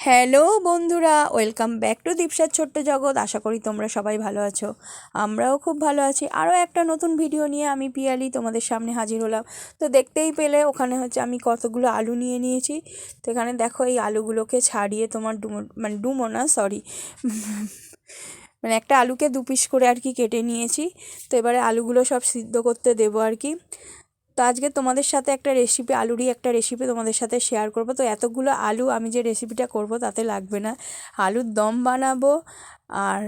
Hello বন্ধুরা, welcome back to দীপসার ছোট্ট জগৎ। আশা করি তোমরা সবাই ভালো আছো। আমরাও খুব ভালো আছি। আরও একটা নতুন ভিডিও নিয়ে আমি পিয়ালি তোমাদের সামনে হাজির হলাম। তো দেখতেই পেলে ওখানে হচ্ছে আমি কতগুলো আলু নিয়ে নিয়েছি। তো এখানে দেখো এই আলুগুলোকে ছাড়িয়ে তোমার ডুমো না, সরি, মানে একটা আলুকে 2 পিস করে আর কি কেটে নিয়েছি। তো এবারে আলুগুলো সব সিদ্ধ করতে দেবো আর কি। তো আজকে তোমাদের সাথে একটা রেসিপি, আলুরই একটা রেসিপি তোমাদের সাথে শেয়ার করব। তো এতগুলো আলু আমি যে রেসিপিটা করব তাতে লাগবে না। আলুর দম বানাবো আর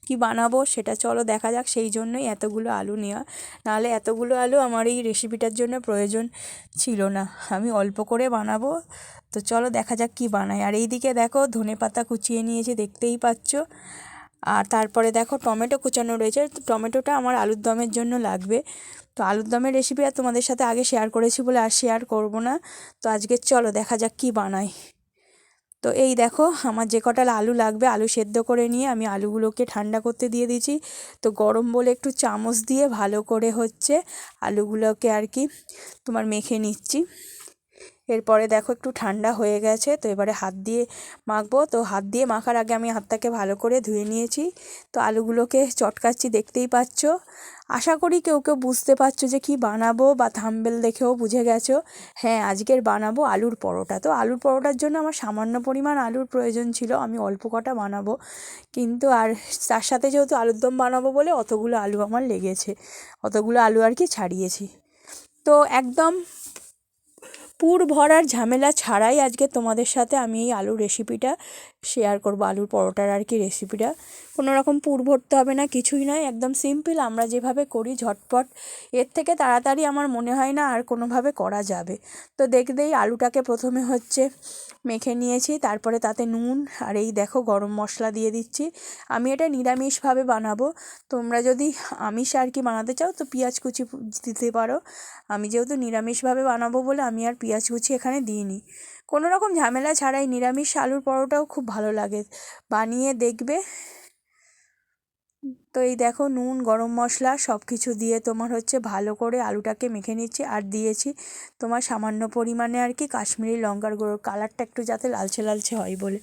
কি বানাবো সেটা চলো দেখা যাক। সেই জন্যই এতগুলো আলু নেওয়া, নাহলে এতগুলো আলু আমার এই রেসিপিটার জন্য প্রয়োজন ছিল না। আমি অল্প করে বানাবো। তো চলো দেখা যাক কি বানাই। আর এইদিকে দেখো ধনেপাতা কুচিয়ে নিয়েছি, দেখতেই পাচ্ছ। আর তারপরে দেখো টমেটো কুচানো রয়েছে। টমেটোটা আমার আলুর দমের জন্য লাগবে। তো আলুর দমের রেসিপি আর তোমাদের সাথে আগে শেয়ার করেছি বলে আর শেয়ার করব না। তো আজকে চলো দেখা যাক কি বানাই। তো এই দেখো আমার যে কটা আলু লাগবে, আলু সেদ্ধ করে নিয়ে আমি আলুগুলোকে ঠান্ডা করতে দিয়ে দিয়েছি। তো গরম বলে একটু চামচ দিয়ে ভালো করে হচ্ছে আলুগুলোকে আর কি তোমার মেখে নিচ্ছি। এরপরে দেখো একটু ঠান্ডা হয়ে গেছে। তো এবারে হাত দিয়ে মাখবো। তো হাত দিয়ে মাখার আগে আমি হাতটাকে ভালো করে ধুয়ে নিয়েছি। তো আলুগুলোকে চটকাচ্ছি, দেখতেই পাচ্ছ। আশা করি কেউ কেউ বুঝতে পারছো যে কি বানাবো, বা থাম্বনেল দেখেও বুঝে গেছো। হ্যাঁ, আজকের বানাবো আলুর পরোটা। তো আলুর পরোটার জন্য আমার সামান্য পরিমাণ আলুর প্রয়োজন ছিল, আমি অল্প কটা বানাবো। কিন্তু আর তার সাথে যেহেতু আলুর দম বানাবো বলে অতগুলো আলু আমার লেগেছে, অতগুলো আলু আর কি ছাড়িয়েছি। তো একদম পুর ভরার ঝামেলা ছাড়াই আজকে তোমাদের সাথে আমি এই আলুর রেসিপিটা শেয়ার করব। আলুর পরোটার আর কি রেসিপিটা কোনো রকম পুর ভরতে হবে না, কিছুই নয়, একদম সিম্পল আমরা যেভাবে করি ঝটপট। এর থেকে তাড়াতাড়ি আমার মনে হয় না আর কোনোভাবে করা যাবে। তো দেখতেই আলুটাকে প্রথমে হচ্ছে মেখে নিয়েছি, তারপরে তাতে নুন আর এই দেখো গরম মশলা দিয়ে দিচ্ছি। আমি এটা নিরামিষভাবে বানাবো। তোমরা যদি আমিষ আর কি বানাতে চাও তো পেঁয়াজ কুচি দিতে পারো। আমি যেহেতু নিরামিষভাবে বানাবো বলে আমি আর পেঁয়াজ কুচি এখানে দিইনি। কোনো রকম ঝামেলা ছাড়াই নিরামিষ আলুর পরোটাও খুব ভালো লাগে, বানিয়ে দেখবে। তো এই দেখো নুন গরম মশলা সব কিছু দিয়ে তোমার হচ্ছে ভালো করে আলুটাকে মেখে নিচ্ছি। আর দিয়েছি তোমার সামান্য পরিমাণে আর কি কাশ্মীরি লঙ্কার গুঁড়ো, কালারটা একটু যাতে লালচে লালচে হয় বলে।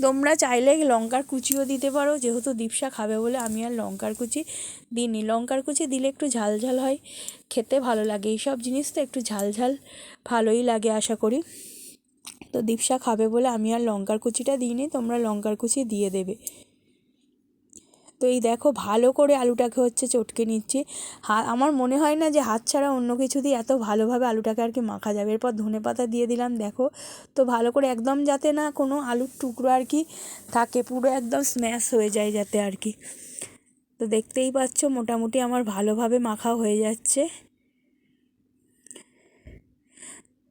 তোমরা চাইলে লঙ্কার কুচিও দিতে পারো, যেহেতু দীপসা খাবে বলে আমি আর লঙ্কার কুচি দিইনি। লঙ্কার কুচি দিলে একটু ঝাল ঝাল হয়, খেতে ভালো লাগে। এইসব জিনিস তো একটু ঝাল ঝাল ভালোই লাগে আশা করি। তো দীপসা খাবে বলে আমি আর লঙ্কার কুচিটা দিইনি, তোমরা লঙ্কার কুচি দিয়ে দেবে। তো এই দেখো ভালো করে আলুটাকে হচ্ছে চটকে নিচ্ছি। আমার মনে হয় না যে হাত ছাড়া অন্য কিছু দিয়ে এত ভালোভাবে আলুটাকে আর কি মাখা যাবে। এরপর ধনেপাতা দিয়ে দিলাম দেখো। তো ভালো করে একদম যাতে না কোনো আলুর টুকরো আর কি থাকে, পুরো একদম স্ম্যাশ হয়ে যায় যাতে আর কি। তো দেখতেই পাচ্ছ মোটামুটি আমার ভালোভাবে মাখা হয়ে যাচ্ছে।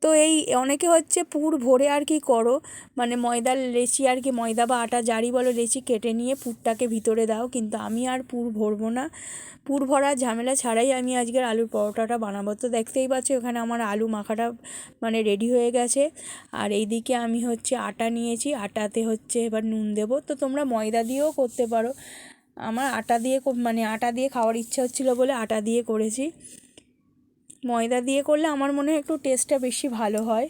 তো এই অনেকে হচ্ছে পুর ভরে আর কি করো, মানে ময়দার লেচি আর কি, ময়দা বা আটা যারই বলো লেচি কেটে নিয়ে পুরটাকে ভিতরে দাও, কিন্তু আমি আর পুর ভরবো না। পুর ভরা ঝামেলা ছাড়াই আমি আজকের আলুর পরোটাটা বানাবো। তো দেখতেই পাচ্ছ এখানে আমার আলু মাখাটা মানে রেডি হয়ে গেছে। আর এইদিকে আমি হচ্ছে আটা নিয়েছি, আটাতে হচ্ছে এবার নুন দেবো। তো তোমরা ময়দা দিয়েও করতে পারো, আমার আটা দিয়ে মানে আটা দিয়ে খাওয়ার ইচ্ছা হচ্ছিলো বলে আটা দিয়ে করেছি। ময়দা দিয়ে করলে আমার মনে হয় একটু টেস্টটা বেশি ভালো হয়।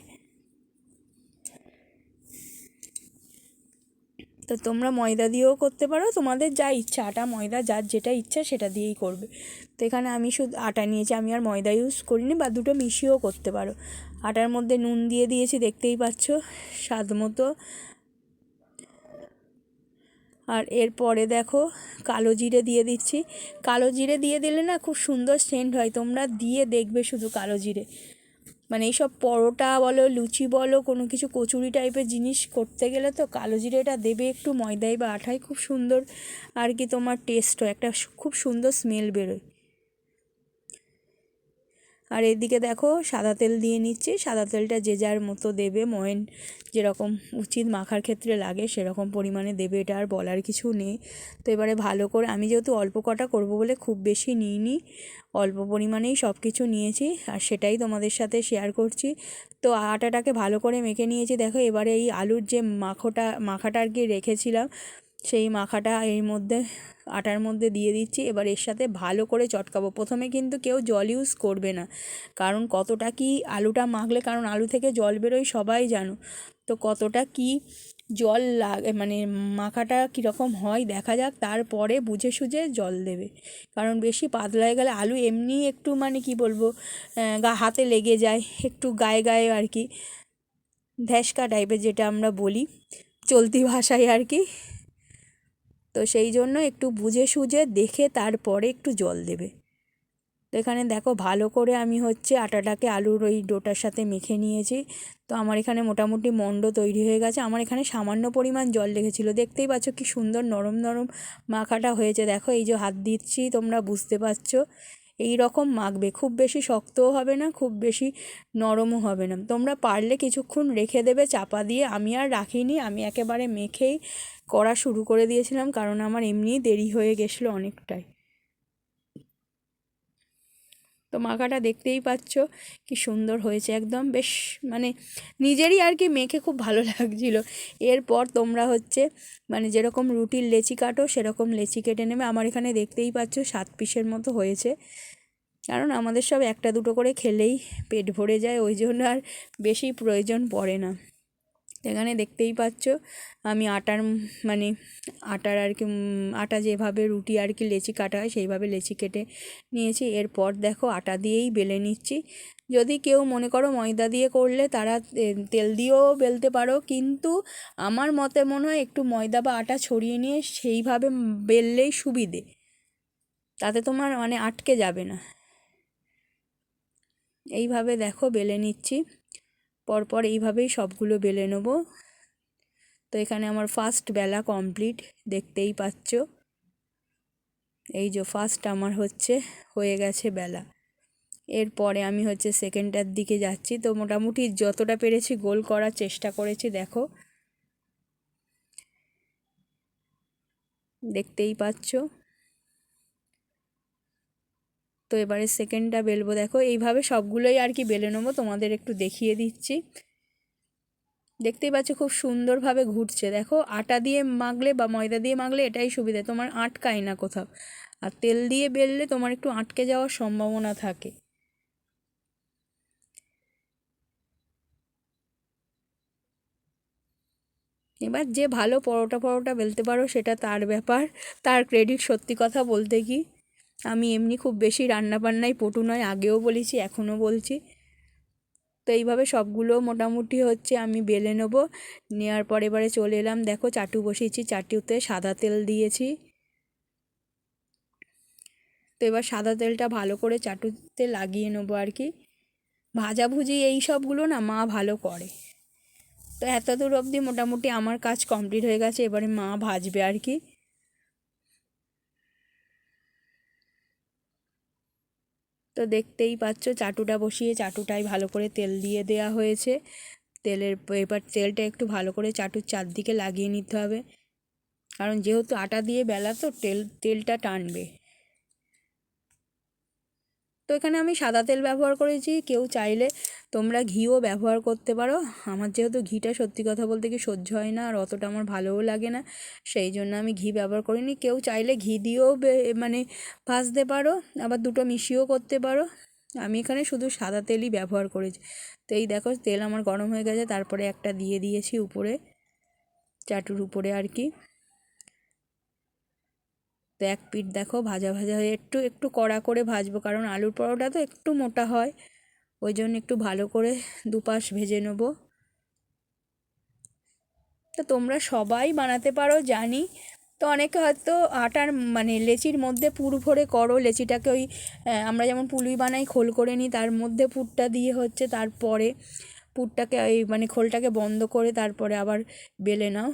তো তোমরা ময়দা দিয়েও করতে পারো, তোমাদের যা ইচ্ছা, আটা ময়দা যার যেটা ইচ্ছা সেটা দিয়েই করবে। তো এখানে আমি শুধু আটা নিয়েছি, আমি আর ময়দা ইউজ করিনি, বা দুটো মিশিয়েও করতে পারো। আটার মধ্যে নুন দিয়ে দিয়েছি, দেখতেই পাচ্ছ স্বাদ মতো। আর এরপরে দেখো কালো জিরে দিয়ে দিচ্ছি। কালো জিরে দিয়ে দিলে না খুব সুন্দর সেন্ট হয়, তোমরা দিয়ে দেখবে শুধু কালো জিরে। মানে এইসব পরোটা বলো লুচি বলো কোনো কিছু কচুরি টাইপের জিনিস করতে গেলে তো কালো জিরেটা দেবে একটু ময়দায় বা আটায়, খুব সুন্দর আর কি তোমার টেস্ট হয়, একটা খুব সুন্দর স্মেল বেরোয়। আর এদিকে দেখো সাদা তেল দিয়ে নিচ্ছি। সাদা তেলটা যে যার মতো দেবে, ময়ন যেরকম উচিত মাখার ক্ষেত্রে লাগে সেরকম পরিমাণে দেবে, এটা আর বলার কিছু নেই। তো এবারে ভালো করে, আমি যেহেতু অল্প কটা করব বলে খুব বেশি নিইনি, অল্প পরিমাণেই সব কিছু নিয়েছি আর সেটাই তোমাদের সাথে শেয়ার করছি। তো আটাটাকে ভালো করে মেখে নিয়েছি দেখো। এবারে এই আলুর যে মাখাটা আর কি রেখেছিলাম, সেই মাখাটা এর মধ্যে আটার মধ্যে দিয়ে দিচ্ছি। এবার এর সাথে ভালো করে চটকাবো। প্রথমে কিন্তু কেউ জল ইউজ করবে না, কারণ কতটা কি আলুটা মাখলে, কারণ আলু থেকে জল বেরোয় সবাই জানো। তো কতটা কি জল লাগে মানে মাখাটা কীরকম হয় দেখা যাক, তারপরে বুঝে সুঝে জল দেবে। কারণ বেশি পাতলা হয়ে গেলে আলু এমনি একটু মানে কি বলবো হাতে লেগে যায়, একটু গায়ে গায়ে আর কি, ধ্যাসকা টাইপের যেটা আমরা বলি চলতি ভাষায় আর কি। তো সেই জন্য একটু বুঝে সুঝে দেখে তারপরে একটু জল দেবে। তো এখানে দেখো ভালো করে আমি হচ্ছে আটাটাকে আলুর ওই ডোটার সাথে মেখে নিয়েছি। তো আমার এখানে মোটামুটি মণ্ড তৈরি হয়ে গেছে। আমার এখানে সামান্য পরিমাণ জল লেগেছিলো, দেখতেই পাচ্ছ কি সুন্দর নরম নরম মাখাটা হয়েছে। দেখো এই যে হাত দিচ্ছি তোমরা বুঝতে পারছো, এই রকম মাখবে, খুব বেশি শক্তও হবে না, খুব বেশি নরমও হবে না। তোমরা পারলে কিছুক্ষণ রেখে দেবে চাপা দিয়ে, আমি আর রাখিনি, আমি একেবারে মেখেই করা শুরু করে দিয়েছিলাম, কারণ আমার এমনিই দেরি হয়ে গেছিলো অনেকটাই। তো মাখাটা দেখতেই পাচ্ছ কি সুন্দর হয়েছে, একদম বেশ মানে নিজেরই আর কি মেখে খুব ভালো লাগছিলো। এরপর তোমরা হচ্ছে মানে যেরকম রুটির লেচি কাটো সেরকম লেচি কেটে নেবে। আমার এখানে দেখতেই পাচ্ছ 7 পিসের মতো হয়েছে, কারণ আমাদের সব একটা দুটো করে খেলেই পেট ভরে যায়, ওই জন্য আর বেশি প্রয়োজন পড়ে না। এখানে দেখতেই পাচ্ছ আমি মানে আটার আর কি আটা যেভাবে রুটি আর কি লেচি কাটা হয় সেইভাবে লেচি কেটে নিয়েছি। এরপর দেখো আটা দিয়েই বেলে নিচ্ছি। যদি কেউ মনে করো ময়দা দিয়ে করলে তারা তেল দিয়েও বেলতে পারো, কিন্তু আমার মতে মনে হয় একটু ময়দা বা আটা ছড়িয়ে নিয়ে সেইভাবে বেললেই সুবিধে, তাতে তোমার মানে আটকে যাবে না। এইভাবে দেখো বেলে নিচ্ছি, পরপর এইভাবেই সবগুলো বেলে নেবো। তো এখানে আমার ফার্স্ট বেলা কমপ্লিট, দেখতেই পাচ্ছ এই যে ফার্স্ট আমার হচ্ছে হয়ে গেছে বেলা। এরপরে আমি হচ্ছে সেকেন্ডটার দিকে যাচ্ছি। তো মোটামুটি যতটা পেরেছি গোল করার চেষ্টা করেছি, দেখো দেখতেই পাচ্ছ। তো এবারে সেকেন্ডটা বেলবো, দেখো এইভাবে সবগুলোই আর কি বেলে নেবো, তোমাদের একটু দেখিয়ে দিচ্ছি। দেখতেই পাচ্ছ খুব সুন্দরভাবে ঘুরছে। দেখো আটা দিয়ে মাখলে বা ময়দা দিয়ে মাখলে এটাই সুবিধা, তোমার আটকায় না কোথাও, আর তেল দিয়ে বেললে তোমার একটু আটকে যাওয়ার সম্ভাবনা থাকে। এবার যে ভালো পরোটা বেলতে পারো সেটা তার ব্যাপার, তার ক্রেডিট। সত্যি কথা বলতে কি আমি এমনি খুব বেশি রান্নাবান্নায় পটু নয়, আগেও বলেছি এখনও বলছি। তো এইভাবে সবগুলো মোটামুটি হচ্ছে আমি বেলে নেবো। নেওয়ার পর এবারে চলে এলাম, দেখো চাটু বসিয়েছি, চাটুতে সাদা তেল দিয়েছি। তো এবার সাদা তেলটা ভালো করে চাটুতে লাগিয়ে নেবো আর কি। ভাজাভুজি এই সবগুলো না মা ভালো করে। তো এত দূর অবধি মোটামুটি আমার কাজ কমপ্লিট হয়ে গেছে, এবারে মা ভাজবে আর কি। তো দেখতেই পাচ্ছ চাটুটা বসিয়ে চাটুটাই ভালো করে তেল দিয়ে দেওয়া হয়েছে। এবার তেলটা একটু ভালো করে চাটুর চারদিকে লাগিয়ে নিতে হবে, কারণ যেহেতু আটা দিয়ে বেলা তো তেলটা টানবে। তো এখানে আমি সাদা তেল ব্যবহার করেছি, কেউ চাইলে তোমরা ঘিও ব্যবহার করতে পারো। আমার যেহেতু ঘিটা সত্যি কথা বলতে কি সহ্য হয় না, আর অতটা আমার ভালোও লাগে না, সেই জন্য আমি ঘি ব্যবহার করিনি। কেউ চাইলে ঘি দিয়েও মানে ভাজতে পারো, আবার দুটো মিশিয়েও করতে পারো। আমি এখানে শুধু সাদা তেলই ব্যবহার করেছি। তো এই দেখো তেল আমার গরম হয়ে গেছে, তারপরে একটা দিয়ে দিয়েছি উপরে, চাটুর উপরে আর কি। তো এক পিঠ দেখো ভাজা ভাজা হয়ে একটু একটু কড়া করে ভাজবো, কারণ আলুর পরোটা তো একটু মোটা হয়, ওই জন্য একটু ভালো করে দুপাশ ভেজে নেব। তো তোমরা সবাই বানাতে পারো জানি। তো অনেকে হয়তো আটার মানে লেচির মধ্যে পুর ভরে করো, লেচিটাকে ওই আমরা যেমন পুলি বানাই খোল করে নিই, তার মধ্যে পুরটা দিয়ে হচ্ছে তারপরে পুরটাকে ওই মানে খোলটাকে বন্ধ করে তারপরে আবার বেলে নাও।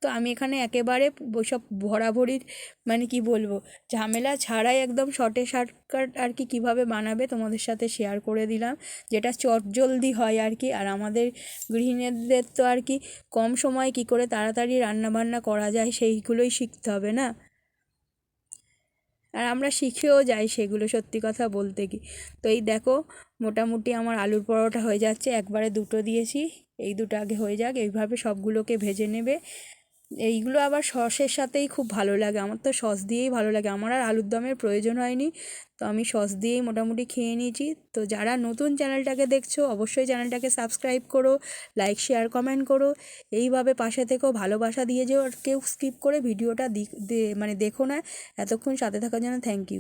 তো আমি এখানে একেবারে সব ভরাভরির মানে কি বলবো ঝামেলা ছাড়াই একদম শর্টকাট আর কি কীভাবে বানাবে তোমাদের সাথে শেয়ার করে দিলাম, যেটা চটজলদি হয় আর কি। আর আমাদের গৃহিণীদের তো আর কি কম সময় কি করে তাড়াতাড়ি রান্নাবান্না করা যায় সেইগুলোই শিখতে হবে না, আর আমরা শিখেও যাই সেগুলো, সত্যি কথা বলতে কি। তো এই দেখো মোটামুটি আমার আলুর পরোটা হয়ে যাচ্ছে, একবারে দুটো দিয়েছি, এই দুটো আগে হয়ে যাক, এইভাবে সবগুলোকে ভেজে নেবে। এইগুলো আবার সসের সাথেই খুব ভালো লাগে, আমার তো সস দিয়েই ভালো লাগে, আমার আর আলুর দমের প্রয়োজন হয়নি, তো আমি সস দিয়েই মোটামুটি খেয়ে নিয়েছি। তো যারা নতুন চ্যানেলটাকে দেখছো অবশ্যই চ্যানেলটাকে সাবস্ক্রাইব করো, লাইক শেয়ার কমেন্ট করো, এইভাবে পাশে থেকেও ভালোবাসা দিয়ে যেও, আর কেউ স্কিপ করে ভিডিওটা মানে দেখো না। এতক্ষণ সাথে থাকার জন্য থ্যাংক ইউ।